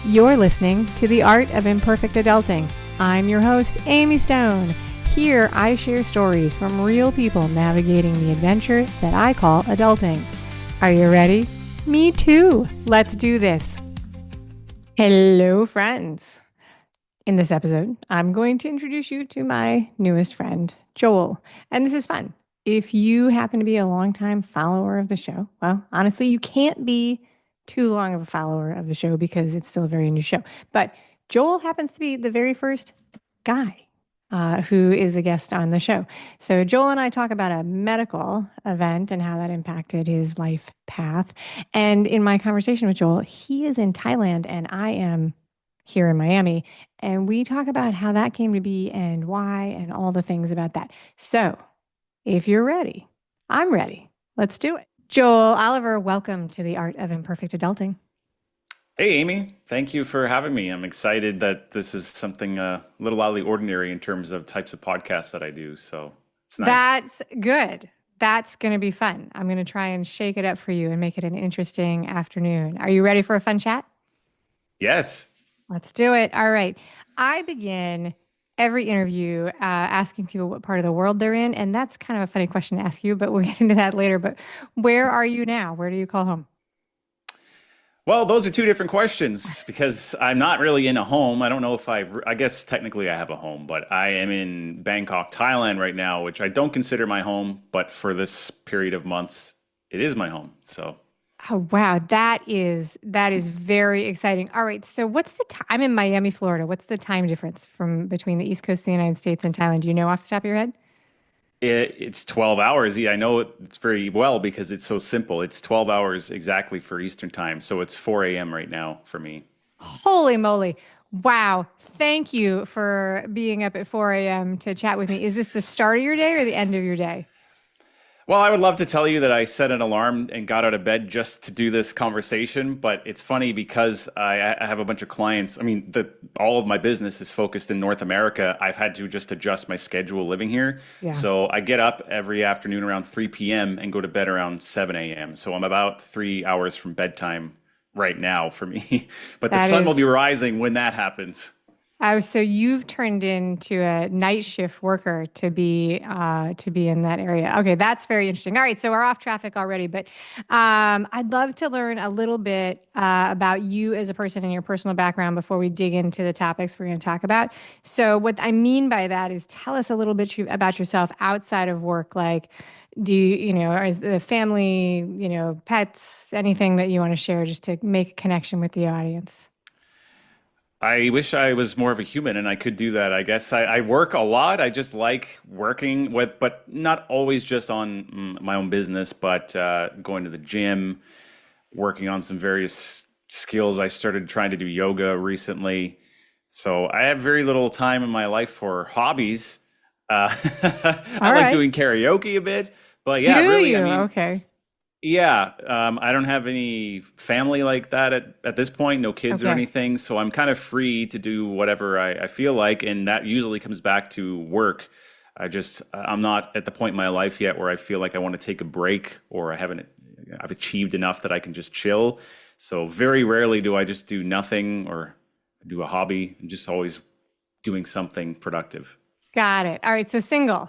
You're listening to The Art of Imperfect Adulting. I'm your host, Amy Stone. Here, I share stories from real people navigating the adventure that I call adulting. Are you ready? Me too. Let's do this. Hello, friends. In this episode, I'm going to introduce you to my newest friend, Joel. And this is fun. If you happen to be a longtime follower of the show, well, honestly, you can't be too long of a follower of the show because it's still a very new show. But Joel happens to be the very first guy who is a guest on the show. So Joel and I talk about a medical event and how that impacted his life path. And in my conversation with Joel, he is in Thailand and I am here in Miami. And we talk about how that came to be and why and all the things about that. So if you're ready, I'm ready. Let's do it. Joel Oliver, welcome to the Art of Imperfect Adulting. Hey, Amy. Thank you for having me. I'm excited that this is something a little out of the ordinary in terms of types of podcasts that I do. So it's nice. That's good. That's going to be fun. I'm going to try and shake it up for you and make it an interesting afternoon. Are you ready for a fun chat? Yes. Let's do it. All right. I begin every interview asking people what part of the world they're in. And that's kind of a funny question to ask you, but we'll get into that later. But where are you now? Where do you call home? Well, those are two different questions because I'm not really in a home. I don't know if I guess technically I have a home, but I am in Bangkok, Thailand right now, which I don't consider my home. But for this period of months, it is my home. So. Oh, wow. That is very exciting. All right. So what's the time? I'm in Miami, Florida. What's the time difference from between the East Coast of the United States and Thailand? Do you know off the top of your head? It's 12 hours. Yeah, I know it's very well because it's so simple. It's 12 hours exactly for Eastern time. So it's 4 a.m. right now for me. Holy moly. Wow. Thank you for being up at 4 a.m. to chat with me. Is this the start of your day or the end of your day? Well, I would love to tell you that I set an alarm and got out of bed just to do this conversation, but it's funny because I have a bunch of clients. I mean, all of my business is focused in North America. I've had to just adjust my schedule living here. Yeah. So I get up every afternoon around 3 p.m. and go to bed around 7 a.m. So I'm about 3 hours from bedtime right now for me. But the sun will be rising when that happens. Oh, so you've turned into a night shift worker to be in that area. Okay, that's very interesting. All right, so we're off traffic already, but I'd love to learn a little bit about you as a person and your personal background before we dig into the topics we're going to talk about. So what I mean by that is tell us a little bit about yourself outside of work. Like, do or is the family, pets, anything that you want to share just to make a connection with the audience? I wish I was more of a human and I could do that. I guess I work a lot. I just like working with, but not always just on my own business, but going to the gym, working on some various skills. I started trying to do yoga recently. So I have very little time in my life for hobbies. I like doing karaoke a bit, but yeah, really, I mean, okay. Yeah, I don't have any family like that at this point, no kids or anything. So I'm kind of free to do whatever I feel like. And that usually comes back to work. I'm not at the point in my life yet where I feel like I want to take a break or I've achieved enough that I can just chill. So very rarely do I just do nothing or do a hobby. I'm just always doing something productive. Got it. All right. So single,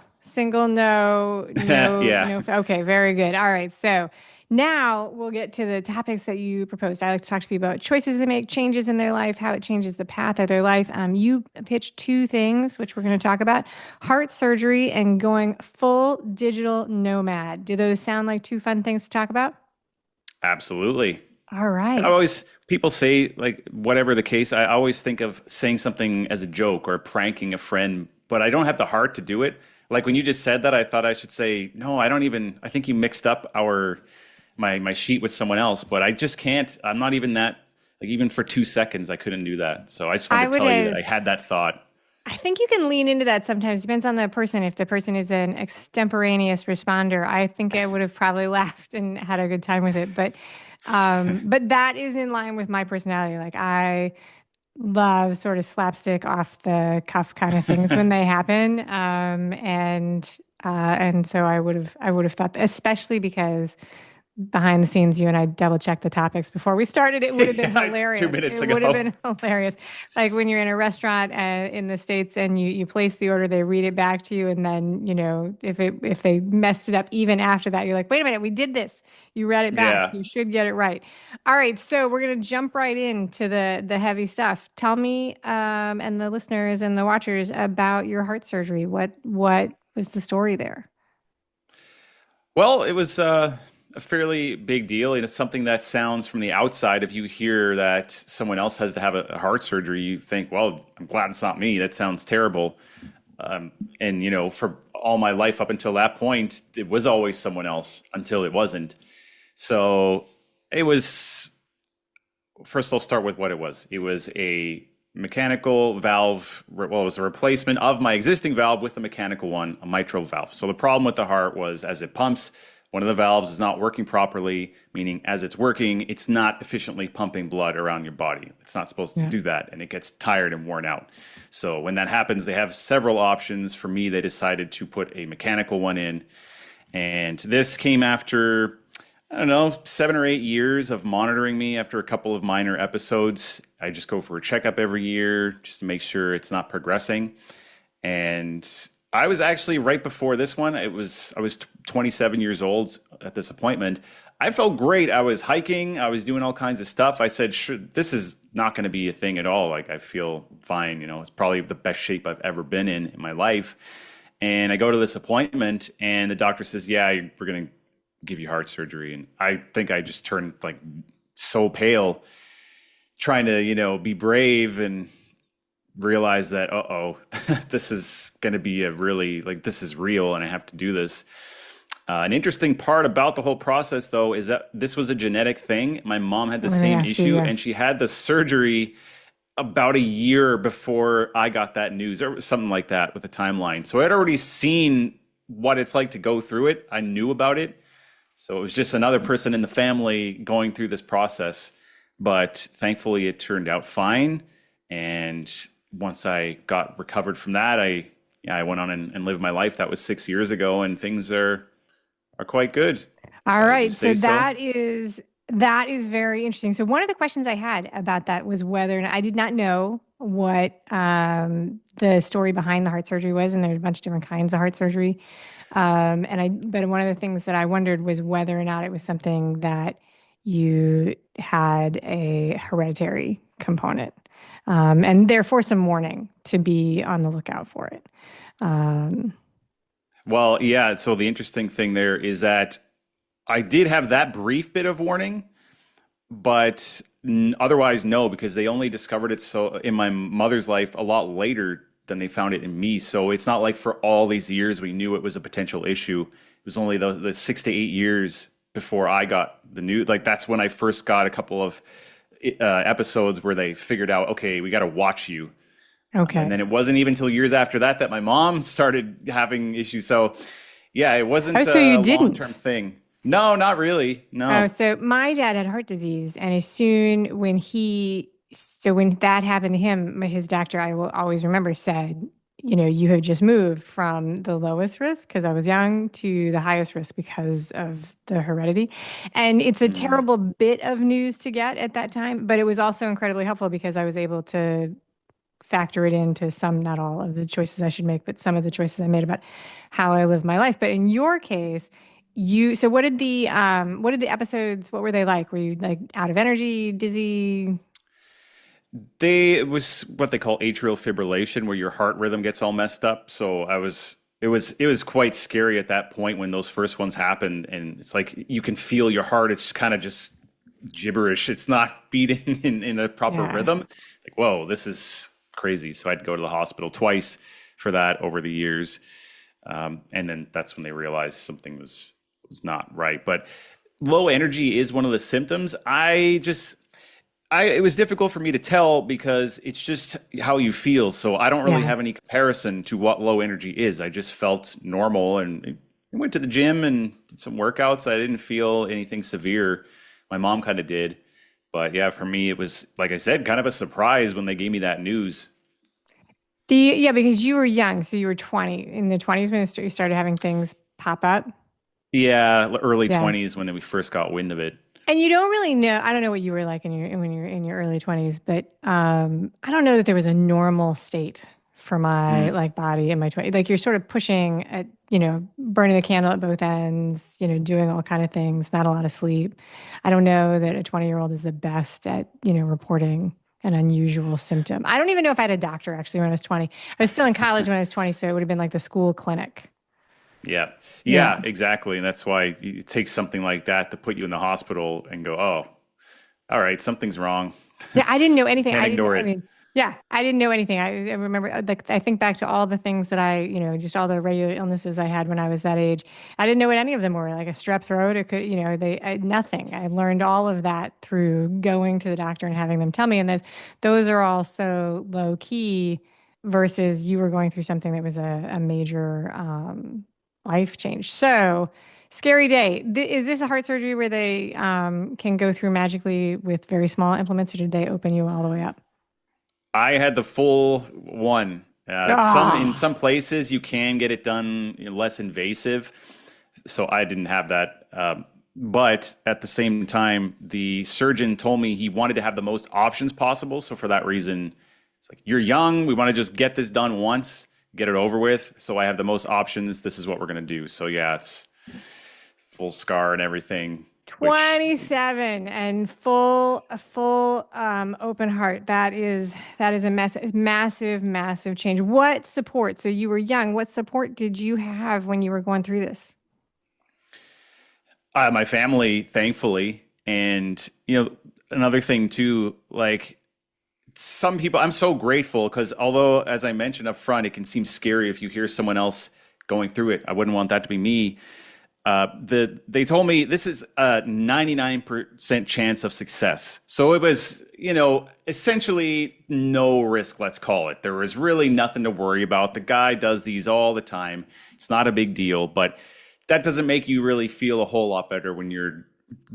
no, Yeah. no. Okay. Very good. All right. So now we'll get to the topics that you proposed. I like to talk to people about choices they make, changes in their life, how it changes the path of their life. You pitched two things, which we're going to talk about: heart surgery and going full digital nomad. Do those sound like two fun things to talk about? Absolutely. All right. People say, like, whatever the case, I always think of saying something as a joke or pranking a friend, but I don't have the heart to do it. Like when you just said that, I thought I should say, no, I think you mixed up my sheet with someone else, but I just can't. I'm not even that, like, even for 2 seconds, I couldn't do that. So I just wanted to tell you that I had that thought. I think you can lean into that sometimes. Depends on the person. If the person is an extemporaneous responder, I think I would have probably laughed and had a good time with it. But that is in line with my personality. Like I love sort of slapstick off the cuff kind of things when they happen. And so I would have thought, especially because behind the scenes, you and I double checked the topics before we started. It would have been Yeah, two hilarious. minutes It would have ago. been hilarious. Like when you're in a restaurant in the States and you place the order, they read it back to you, and then if they messed it up even after that, you're like, wait a minute, we did this. You read it back. Yeah. You should get it right. All right, so we're gonna jump right into the heavy stuff. Tell me and the listeners and the watchers about your heart surgery. What was the story there? Well, it was a fairly big deal. It's something that sounds from the outside. If you hear that someone else has to have a heart surgery, you think, well, I'm glad it's not me. That sounds terrible. And, for all my life up until that point, it was always someone else until it wasn't. So it was, first, I'll start with what it was. It was a mechanical valve. Well, it was a replacement of my existing valve with a mechanical one, a mitral valve. So the problem with the heart was as it pumps, one of the valves is not working properly, meaning as it's working, it's not efficiently pumping blood around your body. It's not supposed to Yeah. do that, and it gets tired and worn out. So when that happens, they have several options. For me, they decided to put a mechanical one in. And this came after, I don't know, 7 or 8 years of monitoring me after a couple of minor episodes. I just go for a checkup every year just to make sure it's not progressing. And I was actually right before this one. I was 27 years old at this appointment. I felt great. I was hiking. I was doing all kinds of stuff. I said, sure, this is not going to be a thing at all. Like I feel fine. It's probably the best shape I've ever been in my life. And I go to this appointment, and the doctor says, "Yeah, we're going to give you heart surgery." And I think I just turned like so pale, trying to be brave and realize that this is going to be a really like this is real and I have to do this. An interesting part about the whole process though is that this was a genetic thing. My mom had the I'm gonna same ask you, issue, yeah. and she had the surgery about a year before I got that news or something like that with the timeline. So I'd already seen what it's like to go through it. I knew about it. So it was just another person in the family going through this process. But thankfully, it turned out fine. And once I got recovered from that, I went on and lived my life. That was 6 years ago, and things are quite good. All Would you right. So say so? that is very interesting. So one of the questions I had about that was whether, and I did not know what the story behind the heart surgery was, and there's a bunch of different kinds of heart surgery. But one of the things that I wondered was whether or not it was something that you had a hereditary component, and therefore some warning to be on the lookout for it. Um, Well, yeah. So the interesting thing there is that I did have that brief bit of warning, but otherwise, no, because they only discovered it so in my mother's life a lot later than they found it in me. So it's not like for all these years we knew it was a potential issue. It was only the 6 to 8 years before I got the news. Like that's when I first got a couple of episodes where they figured out, okay, we got to watch you. And okay. then it wasn't even until years after that that my mom started having issues. So yeah, it Oh, wasn't so you a long-term didn't. thing. No, not really. Oh, No. so my dad had heart disease, and when that happened to him, his doctor, I will always remember, said, you have just moved from the lowest risk because I was young to the highest risk because of the heredity. And it's a Mm. terrible bit of news to get at that time, but it was also incredibly helpful because I was able to factor it into some, not all of the choices I should make, but some of the choices I made about how I live my life. But in your case, so what did the episodes, what were they like? Were you like out of energy, dizzy? It was what they call atrial fibrillation, where your heart rhythm gets all messed up. So it was quite scary at that point when those first ones happened. And it's like you can feel your heart. It's kind of just gibberish. It's not beating in a proper Yeah. rhythm. Like, whoa, this is crazy. So I'd go to the hospital twice for that over the years. And then that's when they realized something was not right. But low energy is one of the symptoms. It was difficult for me to tell because it's just how you feel. So I don't really Yeah. have any comparison to what low energy is. I just felt normal and I went to the gym and did some workouts. I didn't feel anything severe. My mom kind of did. But yeah, for me, it was, like I said, kind of a surprise when they gave me that news. Yeah, because you were young, so you were 20 in the 20s when you started having things pop up. Yeah, early Yeah. 20s when we first got wind of it. And you don't really know, I don't know what you were like in your when you're in your early 20s, but I don't know that there was a normal state for my Mm. like body in my 20s. Like you're sort of pushing at, burning the candle at both ends, doing all kind of things, not a lot of sleep. I don't know that a 20-year-old is the best at, reporting an unusual symptom. I don't even know if I had a doctor actually when I was 20. I was still in college when I was 20, so it would have been like the school clinic. Yeah. Yeah. Yeah, exactly. And that's why it takes something like that to put you in the hospital and go, oh, all right, something's wrong. Yeah, I didn't know anything. Can't I didn't, ignore I it. mean, yeah, I didn't know anything. I remember, like, I think back to all the things that just all the regular illnesses I had when I was that age. I didn't know what any of them were, like a strep throat. It could, nothing. I learned all of that through going to the doctor and having them tell me. And those are all so low key versus you were going through something that was a major life change. So, scary day. Is this a heart surgery where they can go through magically with very small implements, or did they open you all the way up? I had the full one. In Ah, some places you can get it done less invasive, so I didn't have that. But at the same time, the surgeon told me he wanted to have the most options possible. So for that reason, it's like you're young. We want to just get this done once, get it over with. So I have the most options. This is what we're gonna do. So yeah, it's full scar and everything. Which 27 and a full open heart. That is a massive, massive change. What support? So you were young. What support did you have when you were going through this? my family, thankfully, and another thing too, like some people, I'm so grateful because although, as I mentioned up front, it can seem scary if you hear someone else going through it. I wouldn't want that to be me. They told me this is a 99% chance of success. So it was, essentially no risk, let's call it. There was really nothing to worry about. The guy does these all the time. It's not a big deal, but that doesn't make you really feel a whole lot better when you're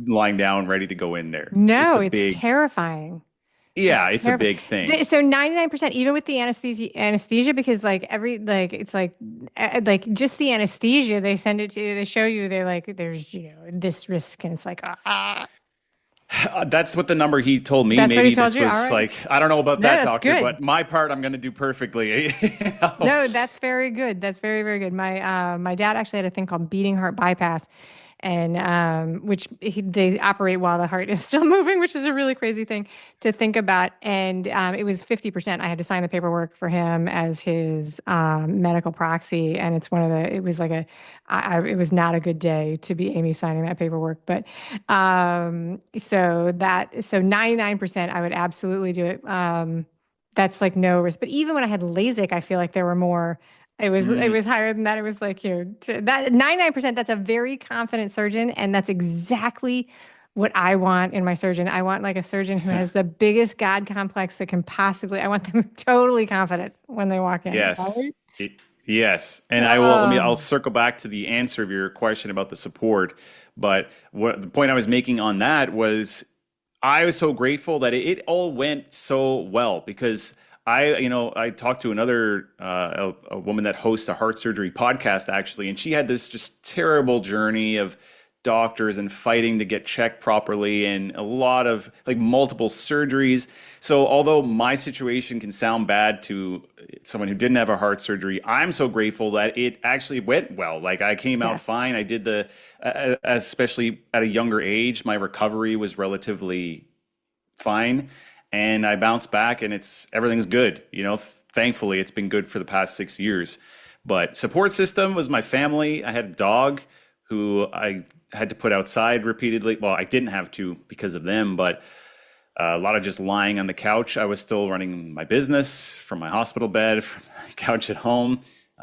lying down ready to go in there. It's No, a it's big, terrifying. yeah, It's it's a terrifying. big thing. So 99%, even with the anesthesia, because it's like just the anesthesia, they send it to you, they show you, they're like, there's, this risk. And it's like, That's what the number he told me. that's what he Maybe told this you. All was right. like, I don't know about No, that that's doctor, good. but my part I'm going to do perfectly. You know? No, that's very good. That's very, very good. My dad actually had a thing called beating heart bypass, and they operate while the heart is still moving, which is a really crazy thing to think about. And it was 50%. I had to sign the paperwork for him as his medical proxy, and it was like it was not a good day to be Amy signing that paperwork. But so 99%, I would absolutely do it. That's like no risk. But even when I had LASIK, I feel like there were more. It was higher than that. It was like, that 99%, that's a very confident surgeon. And that's exactly what I want in my surgeon. I want like a surgeon who has the biggest God complex that can possibly, I want them totally confident when they walk in. Yes. Right? Yes. And I'll Oh, circle back to the answer of your question about the support. But what the point I was making on that was I was so grateful that it all went so well because I talked to another a woman that hosts a heart surgery podcast actually, and she had this just terrible journey of doctors and fighting to get checked properly and a lot of like multiple surgeries. So although my situation can sound bad to someone who didn't have a heart surgery, I'm so grateful that it actually went well. Like I came out yes. fine. I did especially at a younger age, my recovery was relatively fine and I bounced back and everything's good. Thankfully it's been good for the past 6 years. But support system was my family. I had a dog who I had to put outside repeatedly. Well, I didn't have to because of them, but a lot of just lying on the couch. I was still running my business from my hospital bed, from my couch at home.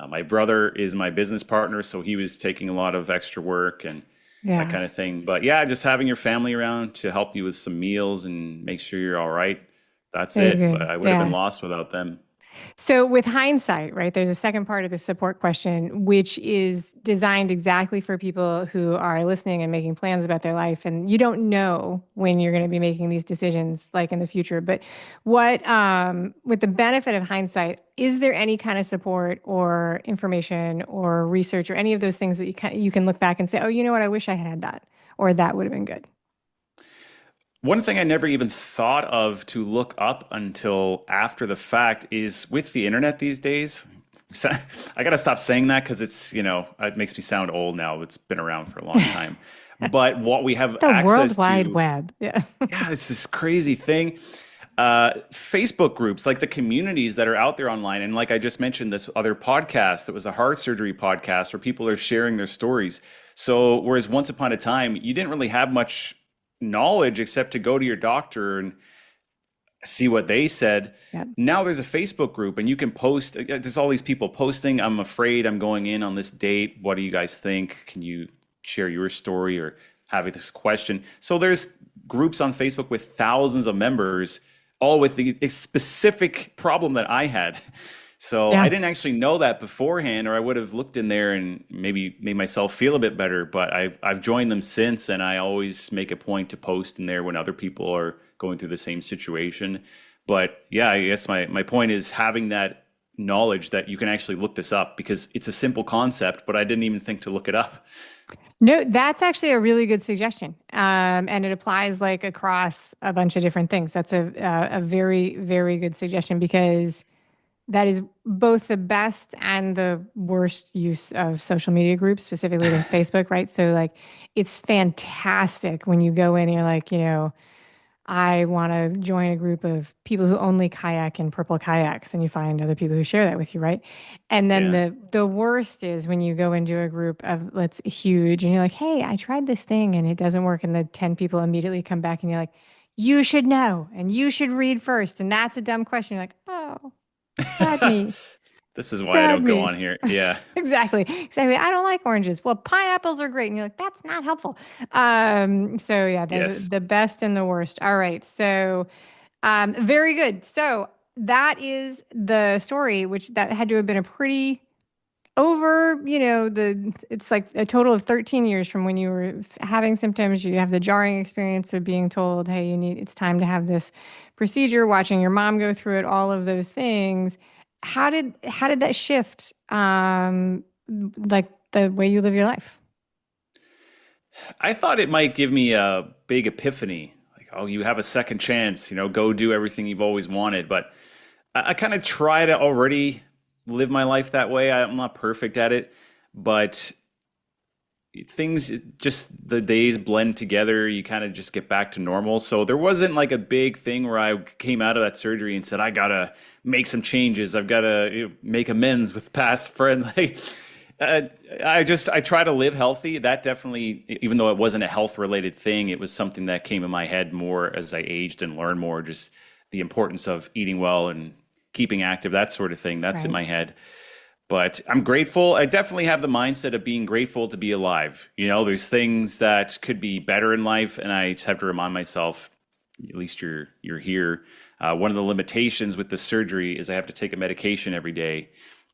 My brother is my business partner, so he was taking a lot of extra work and that Yeah. kind of thing. But yeah, just having your family around to help you with some meals and make sure you're all right. That's Very it. good. I would have been Yeah. lost without them. So with hindsight, right, there's a second part of the support question, which is designed exactly for people who are listening and making plans about their life. And you don't know when you're going to be making these decisions like in the future. But with the benefit of hindsight, is there any kind of support or information or research or any of those things that you can look back and say, oh, you know what, I wish I had that, or that would have been good? One thing I never even thought of to look up until after the fact is with the internet these days. So I got to stop saying that because it makes me sound old now. It's been around for a long time. But what we have The World access Wide to, Web. Yeah. yeah, it's this crazy thing. Facebook groups, like the communities that are out there online. And like I just mentioned, this other podcast that was a heart surgery podcast where people are sharing their stories. So, whereas once upon a time, you didn't really have much knowledge except to go to your doctor and see what they said. Yeah. Now there's a Facebook group and you can post. There's all these people posting, I'm afraid I'm going in on this date. What do you guys think? Can you share your story or have this question? So there's groups on Facebook with thousands of members, all with the specific problem that I had. So I Yeah. didn't actually know that beforehand, or I would have looked in there and maybe made myself feel a bit better. But I've joined them since, and I always make a point to post in there when other people are going through the same situation. But yeah, I guess my point is having that knowledge that you can actually look this up because it's a simple concept, but I didn't even think to look it up. No, that's actually a really good suggestion. And it applies like across a bunch of different things. That's a very, very good suggestion because that is both the best and the worst use of social media groups, specifically with Facebook, right? So like it's fantastic when you go in and you're like, I want to join a group of people who only kayak in purple kayaks, and you find other people who share that with you, right? And then Yeah. the worst is when you go into a group of let's huge, and you're like, "Hey, I tried this thing and it doesn't work," and the 10 people immediately come back and you're like, "You should know and you should read first," and that's a dumb question. You're like, "Oh, sad me, This is why I sad don't go me." on here. Yeah. Exactly. Exactly. I don't like oranges. Well, pineapples are great. And you're like, that's not helpful. So yeah, those are Yes. the best and the worst. All right. So very good. So that is the story, which that had to have been a pretty over, it's like a total of 13 years from when you were having symptoms. You have the jarring experience of being told, hey, it's time to have this procedure, watching your mom go through it, all of those things. How did that shift, like the way you live your life? I thought it might give me a big epiphany. Like, oh, you have a second chance, go do everything you've always wanted. But I kind of try to already live my life that way. I'm not perfect at it, but things just the days blend together. You kind of just get back to normal. So there wasn't like a big thing where I came out of that surgery and said, I gotta make some changes. I've got to make amends with past friends. Like, uh, I try to live healthy. That definitely, even though it wasn't a health related thing, it was something that came in my head more as I aged and learned more. Just the importance of eating well and keeping active, that sort of thing. That's in Right. my head. But I'm grateful. I definitely have the mindset of being grateful to be alive. There's things that could be better in life, and I just have to remind myself, at least you're here. One of the limitations with the surgery is I have to take a medication every day,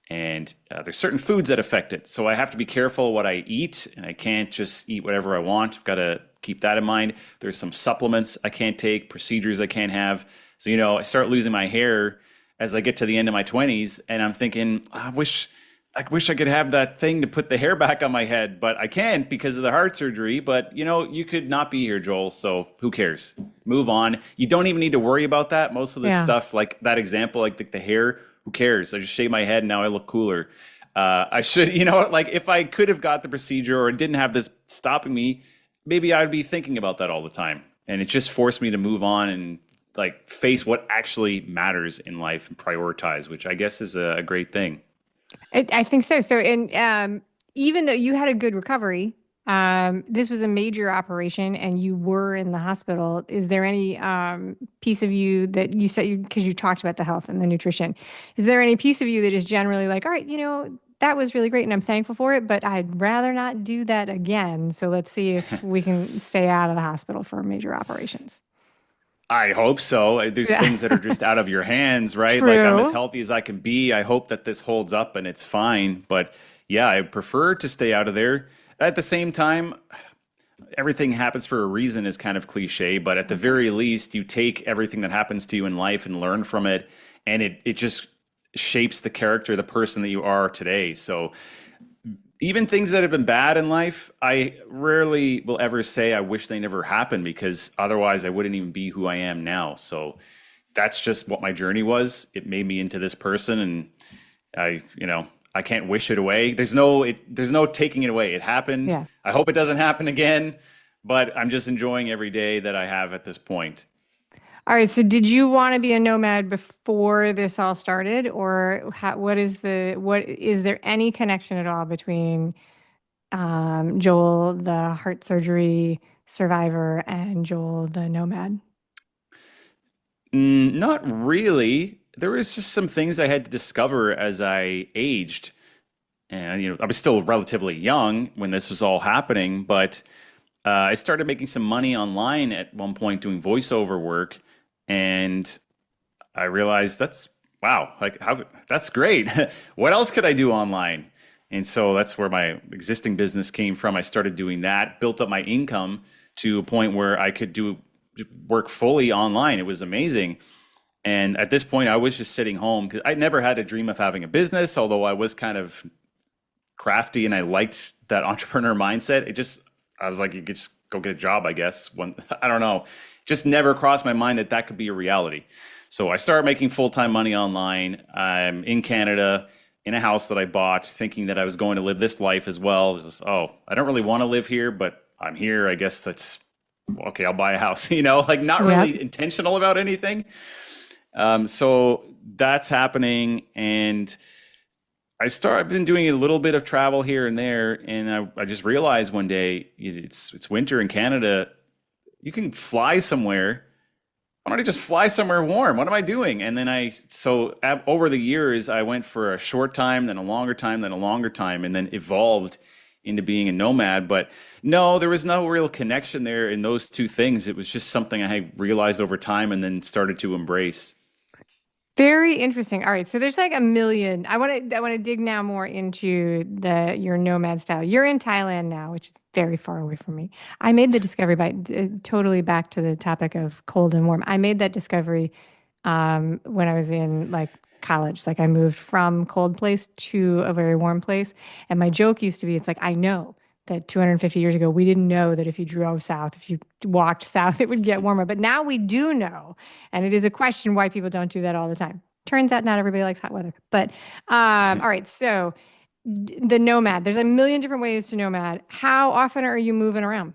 and there's certain foods that affect it. So I have to be careful what I eat, and I can't just eat whatever I want. I've got to keep that in mind. There's some supplements I can't take, procedures I can't have. So I start losing my hair as I get to the end of my 20s, and I'm thinking, I wish I could have that thing to put the hair back on my head, but I can't because of the heart surgery. But you could not be here, Joel. So who cares? Move on. You don't even need to worry about that. Most of this Yeah. stuff, like that example, like the hair, who cares? I just shave my head and now I look cooler. I should, like if I could have got the procedure or didn't have this stopping me, maybe I'd be thinking about that all the time. And it just forced me to move on and like face what actually matters in life and prioritize, which I guess is a great thing. I think so. So, and even though you had a good recovery, this was a major operation and you were in the hospital. Is there any piece of you that you said, because you talked about the health and the nutrition, is there any piece of you that is generally like, all right, that was really great and I'm thankful for it, but I'd rather not do that again. So let's see if we can stay out of the hospital for major operations. I hope so. There's Yeah. things that are just out of your hands, right? Like I'm as True. healthy as I can be. I hope that this holds up and it's fine. But yeah, I prefer to stay out of there. At the same time, everything happens for a reason is kind of cliche, but at the Mhm. very least, you take everything that happens to you in life and learn from it, and it just shapes the character, the person that you are today. So even things that have been bad in life, I rarely will ever say I wish they never happened because otherwise I wouldn't even be who I am now. So that's just what my journey was. It made me into this person, and I can't wish it away. There's no taking it away. It happened. Yeah. I hope it doesn't happen again, but I'm just enjoying every day that I have at this point. All right. So did you want to be a nomad before this all started, or what is there any connection at all between Joel, the heart surgery survivor, and Joel, the nomad? Not really. There was just some things I had to discover as I aged. And I was still relatively young when this was all happening, but I started making some money online at one point doing voiceover work, and I realized that's wow, like how that's great. What else could I do online? And so that's where my existing business came from. I started doing that, built up my income to a point where I could do work fully online. It was amazing. And at this point, I was just sitting home because I never had a dream of having a business, although I was kind of crafty and I liked that entrepreneur mindset. I was like, you could just go get a job, I guess. I don't know. Just never crossed my mind that that could be a reality. So I started making full-time money online. I'm in Canada in a house that I bought, thinking that I was going to live this life as well. It was just, oh, I don't really want to live here, but I'm here. I guess that's okay. I'll buy a house, like not Yep. really intentional about anything. So that's happening. And I've been doing a little bit of travel here and there, and I just realized one day it's winter in Canada. You can fly somewhere. Why don't I just fly somewhere warm? What am I doing? And then over the years, I went for a short time, then a longer time, then a longer time, and then evolved into being a nomad. But no, there was no real connection there in those two things. It was just something I had realized over time and then started to embrace. Very interesting. All right, so there's like a million. I want to dig now more into the your nomad style. You're in Thailand now, which is very far away from me. I made the discovery by totally back to the topic of cold and warm. I made that discovery when I was in like college. Like I moved from cold place to a very warm place, and my joke used to be, it's like I know that 250 years ago we didn't know that if you drove south, if you walked south, it would get warmer. But now we do know. And it is a question why people don't do that all the time. Turns out not everybody likes hot weather. But all right, so the nomad, there's a million different ways to nomad. How often are you moving around?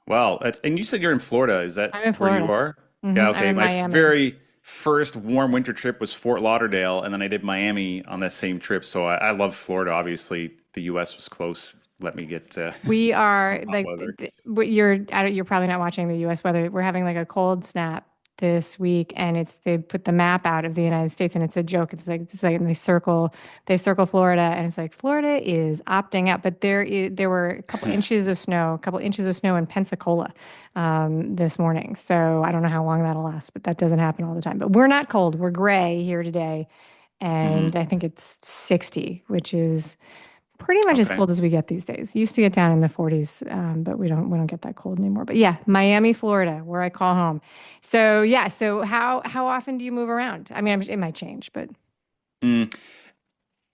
Well, and you said you're in Florida. Is that I'm in where you Florida. are? Yeah, I'm okay. in My Miami. very first warm winter trip was Fort Lauderdale, and then I did Miami on that same trip. So I love Florida. Obviously, the U.S. was close. Let me get We some are hot like weather. you're probably not watching the U.S. weather. We're having like a cold snap this week, and they put the map out of the United States, and it's a joke. It's like and they circle Florida, and it's like Florida is opting out, but there were a couple inches of snow in Pensacola this morning. So I don't know how long that'll last, but that doesn't happen all the time. But we're not cold. We're gray here today, Hmm. and I think it's 60, which is pretty much as Okay. cold as we get these days. Used to get down in the 40s, but we don't get that cold anymore. But yeah, Miami, Florida, where I call home. So yeah, so how often do you move around? I mean, it might change, but Mm.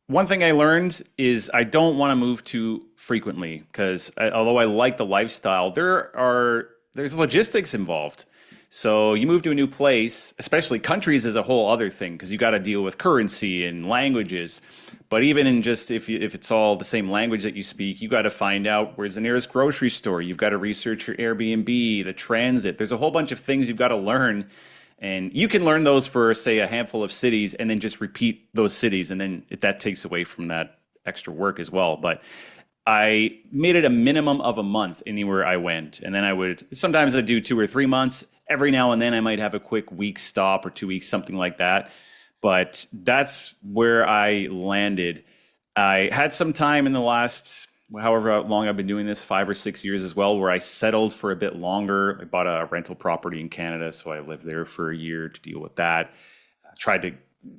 One thing I learned is I don't want to move too frequently because although I like the lifestyle, there's logistics involved. So you move to a new place, especially countries is a whole other thing because you got to deal with currency and languages. But even in just if it's all the same language that you speak, you got to find out where's the nearest grocery store. You've got to research your Airbnb, the transit. There's a whole bunch of things you've got to learn, and you can learn those for, say, a handful of cities and then just repeat those cities. And then that takes away from that extra work as well. But I made it a minimum of a month anywhere I went. And then sometimes I'd do 2 or 3 months. Every now and then I might have a quick week stop or 2 weeks, something like that. But that's where I landed. I had some time in the last however long I've been doing this, 5 or 6 years as well, where I settled for a bit longer. I bought a rental property in Canada, so I lived there for a year to deal with that. Tried to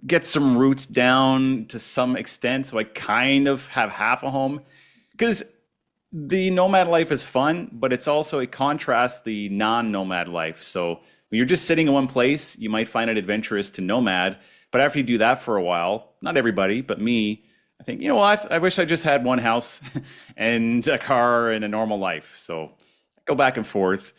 get some roots down to some extent, so I kind of have half a home. Because the nomad life is fun, but it's also, it contrasts the non-nomad life. So when you're just sitting in one place, you might find it adventurous to nomad. But after you do that for a while, not everybody, but me, I think, you know what? I wish I just had one house and a car and a normal life. So I go back and forth.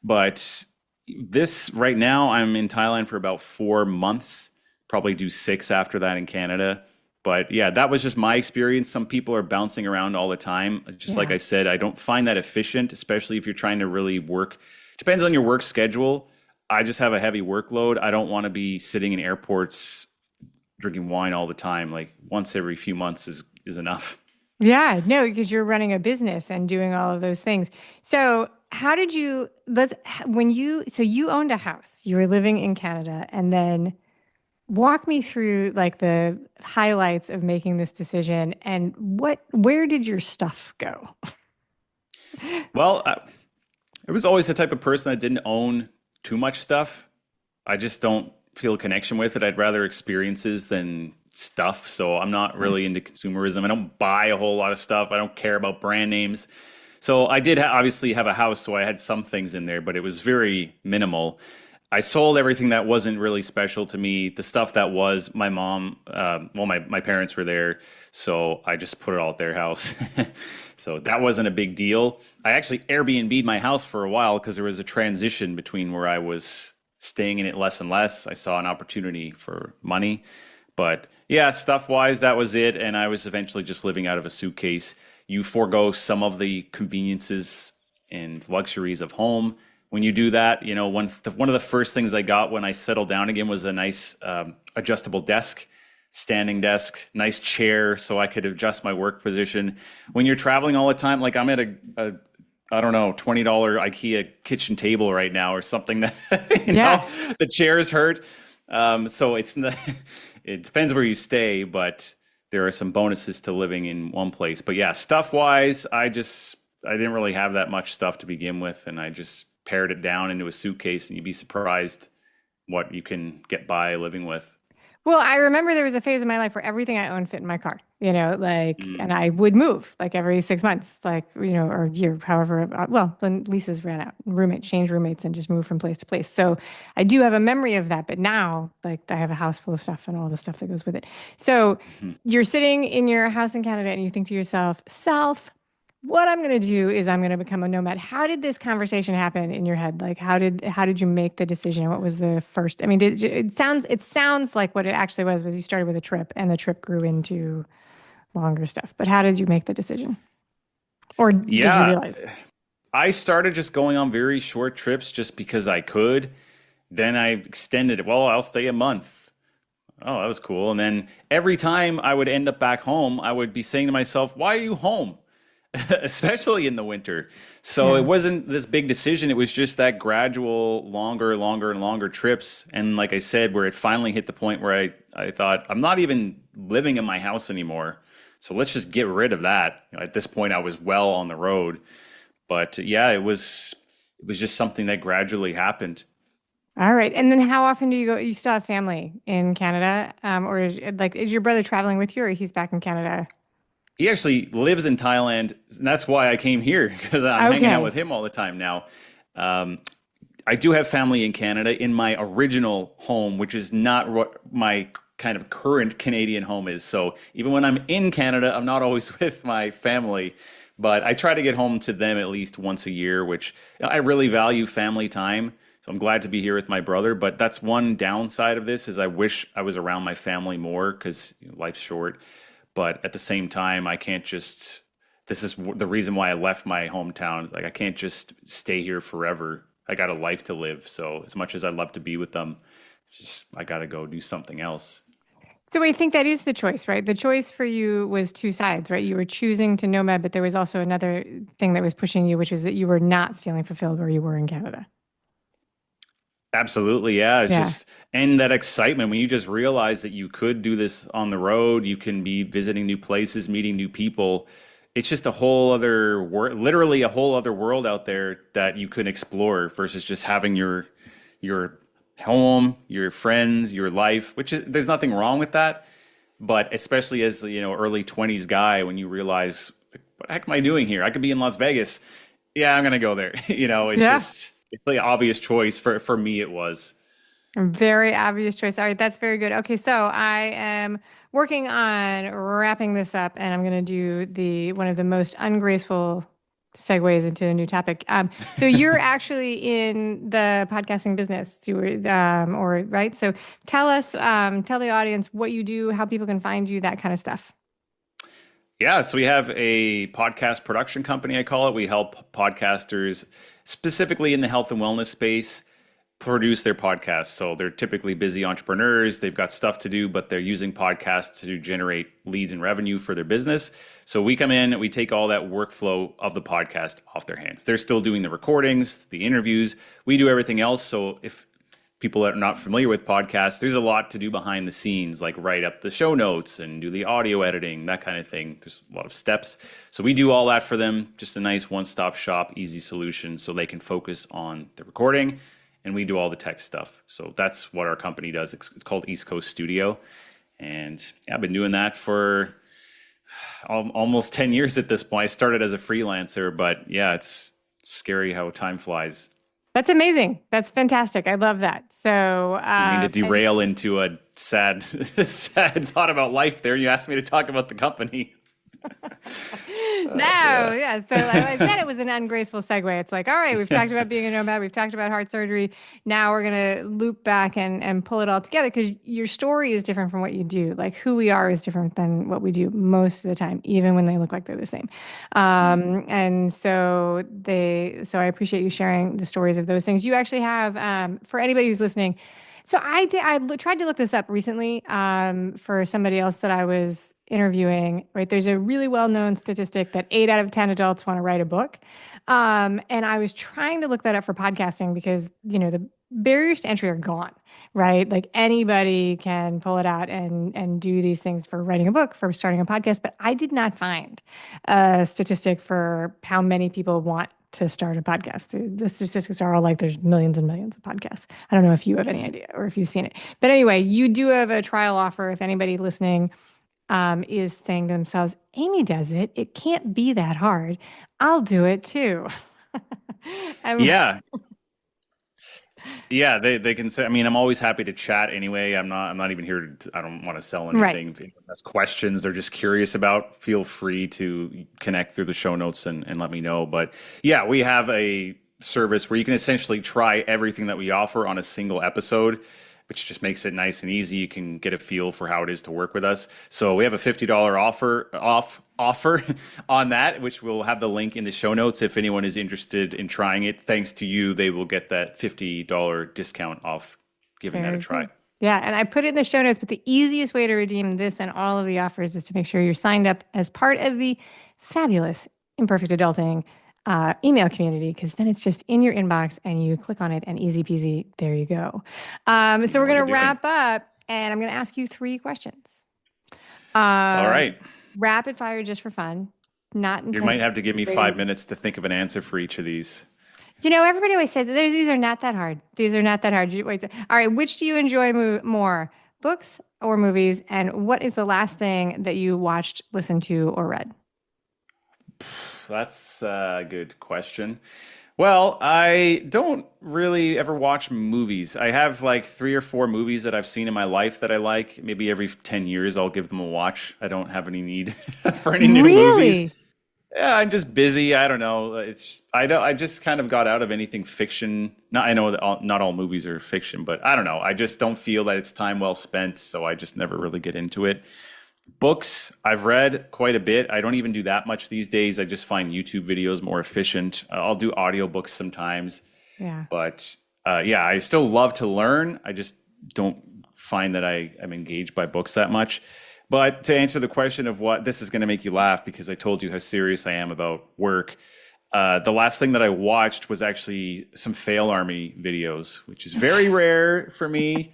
But this right now, I'm in Thailand for about 4 months, probably do 6 after that in Canada. But yeah, that was just my experience. Some people are bouncing around all the time. Just like Yeah. I said, I don't find that efficient, especially if you're trying to really work. Depends on your work schedule. I just have a heavy workload. I don't want to be sitting in airports drinking wine all the time. Like once every few months is enough. Yeah, no, because you're running a business and doing all of those things. So, how did you so you owned a house, you were living in Canada, and then walk me through like the highlights of making this decision and where did your stuff go? Well, I was always the type of person that didn't own too much stuff. I just don't feel a connection with it. I'd rather experiences than stuff. So I'm not really into consumerism. I don't buy a whole lot of stuff. I don't care about brand names. So I did obviously have a house, so I had some things in there, but it was very minimal. I sold everything that wasn't really special to me. The stuff that was, my mom, my parents were there, so I just put it all at their house. So that wasn't a big deal. I actually Airbnb'd my house for a while because there was a transition between where I was staying in it less and less. I saw an opportunity for money. But yeah, stuff wise, that was it. And I was eventually just living out of a suitcase. You forego some of the conveniences and luxuries of home. When you do that, you know, one of the first things I got when I settled down again was a nice adjustable desk, standing desk, nice chair so I could adjust my work position. When you're traveling all the time, like I'm at a I don't know, $20 IKEA kitchen table right now or something that, Yeah. the chairs hurt. So it's not, it depends where you stay, but there are some bonuses to living in one place. But yeah, stuff wise, I didn't really have that much stuff to begin with. And I just pared it down into a suitcase, and you'd be surprised what you can get by living with. Well, I remember there was a phase in my life where everything I owned fit in my car, like, and Mm. I would move like every 6 months, like, or a year, however, well, then leases ran out, change roommates and just move from place to place. So I do have a memory of that. But now, like, I have a house full of stuff and all the stuff that goes with it. So you're sitting in your house in Canada and you think to yourself, what I'm going to do is I'm going to become a nomad. How did this conversation happen in your head? Like, how did you make the decision? What was the first? I mean, it sounds like what it actually was you started with a trip and the trip grew into longer stuff. But how did you make the decision? Or did you Yeah, realize? I started just going on very short trips just because I could. Then I extended it. Well, I'll stay a month. Oh, that was cool. And then every time I would end up back home, I would be saying to myself, why are you home? Especially in the winter. So it Yeah. wasn't this big decision. It was just that gradual, longer and longer trips. And like I said, where it finally hit the point where I thought, I'm not even living in my house anymore. So let's just get rid of that. At this point, I was well on the road. But yeah, it was just something that gradually happened. All right. And then how often do you go? You still have family in Canada? Or is your brother traveling with you or he's back in Canada? He actually lives in Thailand, and that's why I came here because I'm hanging out with Okay. him all the time now. Um, I do have family in Canada in my original home, which is not what my kind of current Canadian home is. So even when I'm in Canada, I'm not always with my family, but I try to get home to them at least once a year, which I really value family time. So I'm glad to be here with my brother, but that's one downside of this is I wish I was around my family more because life's short. But at the same time, I can't just, this is the reason why I left my hometown. Like, I can't just stay here forever. I got a life to live. So, as much as I'd love to be with them, just, I got to go do something else. So I think that is the choice, right? The choice for you was two sides, right? You were choosing to nomad, but there was also another thing that was pushing you, which is that you were not feeling fulfilled where you were in Canada. Absolutely. Yeah. It's Yeah. just, and that excitement when you just realize that you could do this on the road, you can be visiting new places, meeting new people. it's just a whole other world, literally a whole other world out there that you can explore versus just having your home, your friends, your life, which is, there's nothing wrong with that. But especially as, early 20s guy, when you realize, what the heck am I doing here? I could be in Las Vegas. Yeah, I'm gonna go there. It's Yeah. just it's the obvious choice for me it was. A very obvious choice. All right, that's very good. Okay, so I am working on wrapping this up, and I'm going to do the one of the most ungraceful segues into a new topic. So you're actually in the podcasting business, you were, or right? So tell us, tell the audience what you do, how people can find you, that kind of stuff. Yeah, so we have a podcast production company, I call it. We help podcasters specifically in the health and wellness space produce their podcasts. So they're typically busy entrepreneurs. They've got stuff to do, but they're using podcasts to generate leads and revenue for their business. So we come in and we take all that workflow of the podcast off their hands. They're still doing the recordings, the interviews. We do everything else. So if people are not familiar with podcasts, there's a lot to do behind the scenes, like write up the show notes and do the audio editing, that kind of thing. There's a lot of steps. So we do all that for them. Just a nice one-stop shop, easy solution so they can focus on the recording, and we do all the tech stuff. So that's what our company does. It's called East Coast Studio. And I've been doing that for almost 10 years at this point. I started as a freelancer, but yeah, it's scary how time flies. That's amazing. That's fantastic. I love that. So, I mean, to derail into a sad, sad thought about life there, you asked me to talk about the company. Yeah. So I said it was an ungraceful segue. It's like, all right, we've talked about being a nomad. We've talked about heart surgery. Now we're going to loop back and pull it all together because your story is different from what you do. Like who we are is different than what we do most of the time, even when they look like they're the same. And so I appreciate you sharing the stories of those things. You actually have, for anybody who's listening. So I tried to look this up recently for somebody else that I was interviewing, right? There's a really well-known statistic that 8 out of 10 adults want to write a book. And I was trying to look that up for podcasting because, the barriers to entry are gone, right? Like anybody can pull it out and do these things for writing a book, for starting a podcast. But I did not find a statistic for how many people want to start a podcast. The statistics are all like there's millions and millions of podcasts. I don't know if you have any idea or if you've seen it. But anyway, you do have a trial offer if anybody listening is saying to themselves, Amy does it. It can't be that hard. I'll do it too. Yeah. Yeah, they can say, I mean, I'm always happy to chat anyway. I'm not even here to, I don't want to sell anything. Right. If anyone has questions or just curious about, feel free to connect through the show notes and let me know. But yeah, we have a service where you can essentially try everything that we offer on a single episode, which just makes it nice and easy. You can get a feel for how it is to work with us. So we have a $50 offer on that, which we'll have the link in the show notes. If anyone is interested in trying it, thanks to you, they will get that $50 discount off giving that a try. Yeah, and I put it in the show notes, but the easiest way to redeem this and all of the offers is to make sure you're signed up as part of the fabulous Imperfect Adulting email community, because then it's just in your inbox and you click on it and easy peasy, there you go. So we're going to wrap up and I'm going to ask you 3 questions. All right. Rapid fire just for fun. You might have to give me 5 minutes to think of an answer for each of these. Everybody always says these are not that hard. These are not that hard. Wait, all right. Which do you enjoy more, books or movies? And what is the last thing that you watched, listened to, or read? That's a good question. Well, I don't really ever watch movies. I have like 3 or 4 movies that I've seen in my life that I like. Maybe every 10 years I'll give them a watch. I don't have any need for any new movies. Yeah, I'm just busy. I don't know. I just kind of got out of anything fiction. I know that not all movies are fiction, but I don't know. I just don't feel that it's time well spent, so I just never really get into it. Books, I've read quite a bit. I don't even do that much these days. I just find YouTube videos more efficient. I'll do audiobooks sometimes. Yeah. But I still love to learn. I just don't find that I am engaged by books that much. But to answer the question of what, this is going to make you laugh because I told you how serious I am about work. The last thing that I watched was actually some fail army videos, which is very rare for me.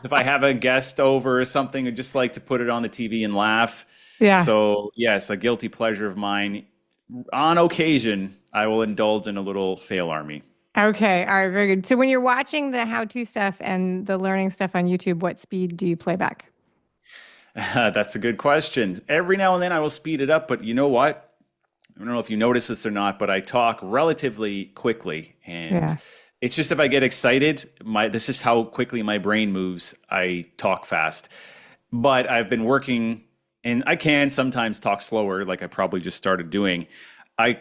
If I have a guest over or something, I just like to put it on the TV and laugh. Yeah. So yes, a guilty pleasure of mine. On occasion, I will indulge in a little fail army. Okay. All right. Very good. So when you're watching the how-to stuff and the learning stuff on YouTube, what speed do you play back? That's a good question. Every now and then I will speed it up, but you know what? I don't know if you notice this or not, but I talk relatively quickly, and Yeah. it's just if I get excited, my this is how quickly my brain moves. I talk fast. But I've been working, and I can sometimes talk slower, like I probably just started doing. I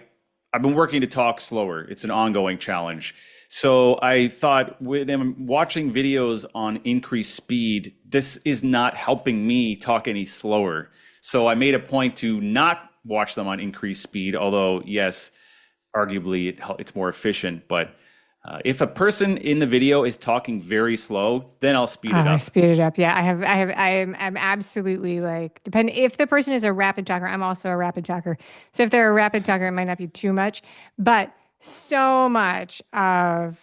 I've been working to talk slower. It's an ongoing challenge. So I thought when I'm watching videos on increased speed, this is not helping me talk any slower. So I made a point to not watch them on increased speed, although yes, arguably it's more efficient. But if a person in the video is talking very slow, then I'll speed Oh, it I up. speed it up. Yeah, I'm absolutely like, depend if the person is a rapid talker, I'm also a rapid talker. So if they're a rapid talker, it might not be too much, but so much of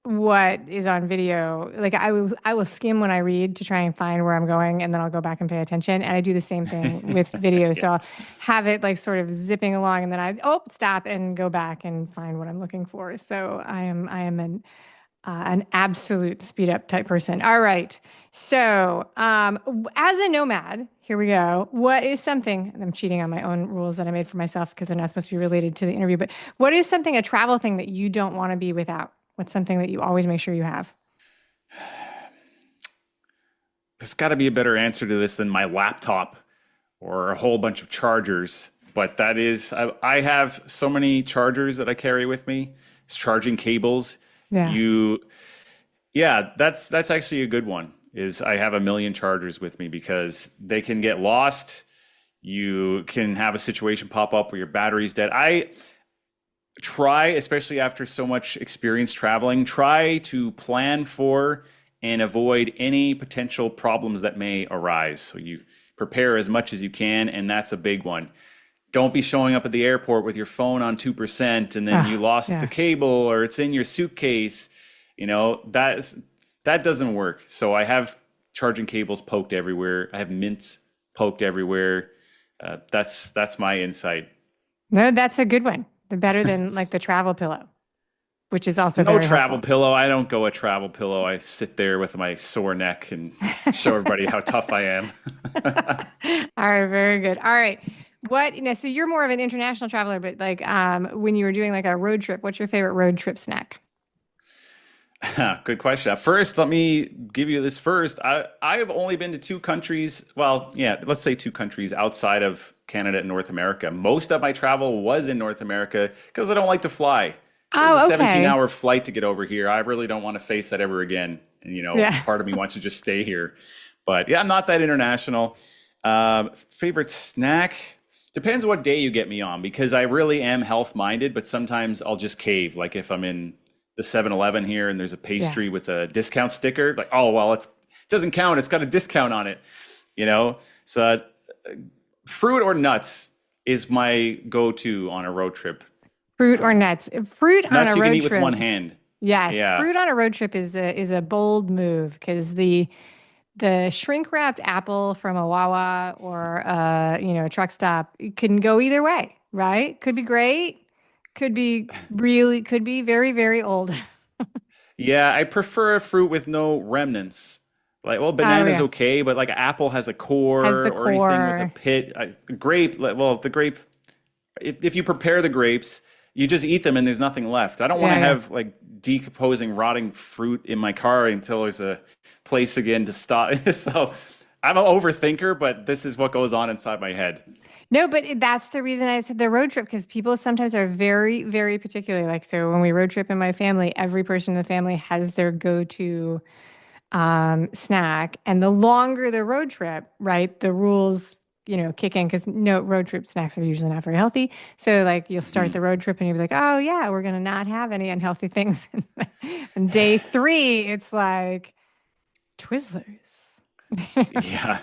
what is on video, like I will skim when I read to try and find where I'm going, and then I'll go back and pay attention. And I do the same thing with video. Yeah. So I'll have it like sort of zipping along, and then stop and go back and find what I'm looking for. So I am an absolute speed up type person. All right. So, as a nomad, here we go. What is something, and I'm cheating on my own rules that I made for myself because they're not supposed to be related to the interview, but what is something, a travel thing that you don't want to be without? What's something that you always make sure you have? There's got to be a better answer to this than my laptop or a whole bunch of chargers. But that is, I have so many chargers that I carry with me. It's charging cables. Yeah. You, yeah, that's actually a good one. Is I have a million chargers with me because they can get lost. You can have a situation pop up where your battery's dead. I try, especially after so much experience traveling, try to plan for and avoid any potential problems that may arise. So you prepare as much as you can, and that's a big one. Don't be showing up at the airport with your phone on 2% and then you Ah, lost the yeah. cable or it's in your suitcase. That doesn't work. So I have charging cables poked everywhere. I have mints poked everywhere. That's my insight. No, that's a good one. The better than like the travel pillow, which is also No very travel helpful. pillow. I don't go a travel pillow. I sit there with my sore neck and show everybody how tough I am. All right, very good. All right. So you're more of an international traveler, but like when you were doing like a road trip, what's your favorite road trip snack? Good question. First, let me give you this first. I have only been to two countries. Well, yeah, let's say two countries outside of Canada and North America. Most of my travel was in North America because I don't like to fly. It was a Oh, 17 okay. hour flight to get over here. I really don't want to face that ever again. And, Yeah. part of me wants to just stay here. But yeah, I'm not that international. Favorite snack? Depends what day you get me on because I really am health minded, but sometimes I'll just cave. Like if I'm in the 7-Eleven here and there's a Yeah. pastry with a discount sticker, like, oh, well, it doesn't count. It's got a discount on it, you know? So fruit or nuts is my go-to on a road trip. Fruit or nuts? Fruit on a Nuts you can road eat with one trip. hand. Yes, Yeah. fruit on a road trip is a bold move because the shrink wrapped apple from a Wawa or a truck stop, it can go either way, right? Could be great, could be very, very old. Yeah, I prefer a fruit with no remnants. Like, well, Oh banana's yeah. okay, but like apple has a Has core the or anything with a core. pit. Grape, well, the grape, if you prepare the grapes, you just eat them and there's nothing left. I don't want Yeah, to yeah. have like decomposing, rotting fruit in my car until there's a place again to stop. So I'm an overthinker, but this is what goes on inside my head. No, but that's the reason I said the road trip because people sometimes are very, very particular. Like, so when we road trip in my family, every person in the family has their go-to snack. And the longer the road trip, right, the rules, kick in because no road trip snacks are usually not very healthy. So like you'll start the Mhm. road trip and you'll be like, oh yeah, we're gonna not have any unhealthy things. And day three, it's like Twizzlers. Yeah.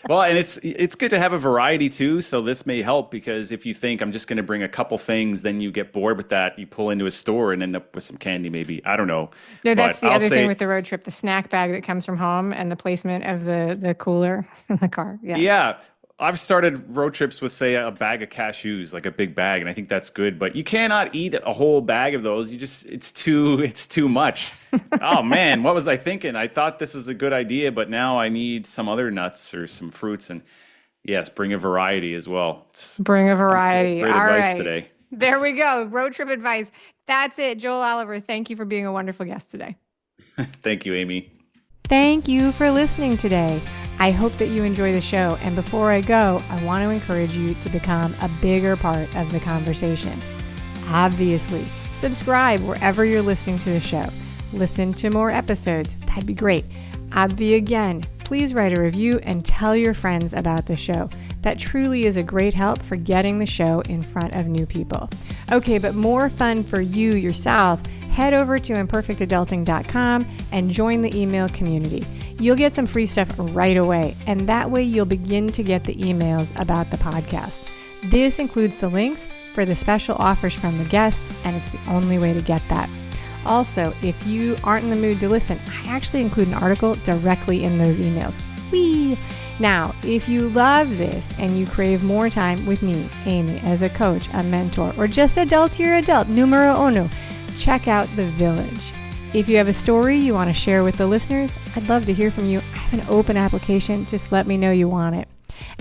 Well, and it's good to have a variety too. So this may help because if you think I'm just going to bring a couple things, then you get bored with that. You pull into a store and end up with some candy, maybe. I don't know, No, that's but the I'll other thing say, with the road trip, the snack bag that comes from home and the placement of the cooler in the car. Yes. yeah. I've started road trips with, say, a bag of cashews, like a big bag, and I think that's good. But you cannot eat a whole bag of those. It's too much. Oh man, what was I thinking? I thought this was a good idea, but now I need some other nuts or some fruits. And yes, bring a variety as well. Bring a That's variety. great All advice right. today. There we go. Road trip advice. That's it. Joel Oliver, thank you for being a wonderful guest today. Thank you, Amy. Thank you for listening today. I hope that you enjoy the show. And before I go, I want to encourage you to become a bigger part of the conversation. Obviously, subscribe wherever you're listening to the show. Listen to more episodes. That'd be great. Obvi again, please write a review and tell your friends about the show. That truly is a great help for getting the show in front of new people. Okay, but more fun for you yourself, head over to imperfectadulting.com and join the email community. You'll get some free stuff right away, and that way you'll begin to get the emails about the podcast. This includes the links for the special offers from the guests, and it's the only way to get that. Also, if you aren't in the mood to listen, I actually include an article directly in those emails. Whee! Now, if you love this and you crave more time with me, Amy, as a coach, a mentor, or just adultier adult, numero uno, check out The Village. If you have a story you want to share with the listeners, I'd love to hear from you. I have an open application. Just let me know you want it.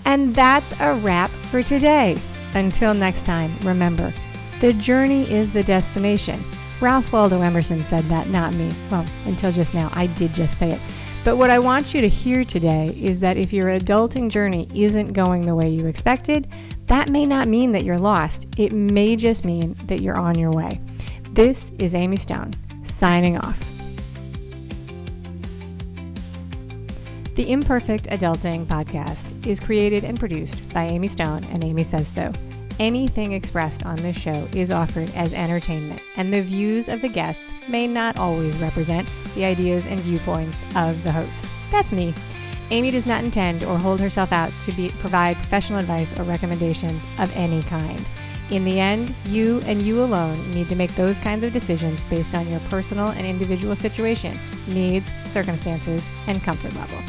And that's a wrap for today. Until next time, remember, the journey is the destination. Ralph Waldo Emerson said that, not me. Well, until just now, I did just say it. But what I want you to hear today is that if your adulting journey isn't going the way you expected, that may not mean that you're lost. It may just mean that you're on your way. This is Amy Stone, signing off. The Imperfect Adulting podcast is created and produced by Amy Stone and Amy Says So. Anything expressed on this show is offered as entertainment, and the views of the guests may not always represent the ideas and viewpoints of the host. That's me. Amy does not intend or hold herself out to provide professional advice or recommendations of any kind. In the end, you and you alone need to make those kinds of decisions based on your personal and individual situation, needs, circumstances, and comfort level.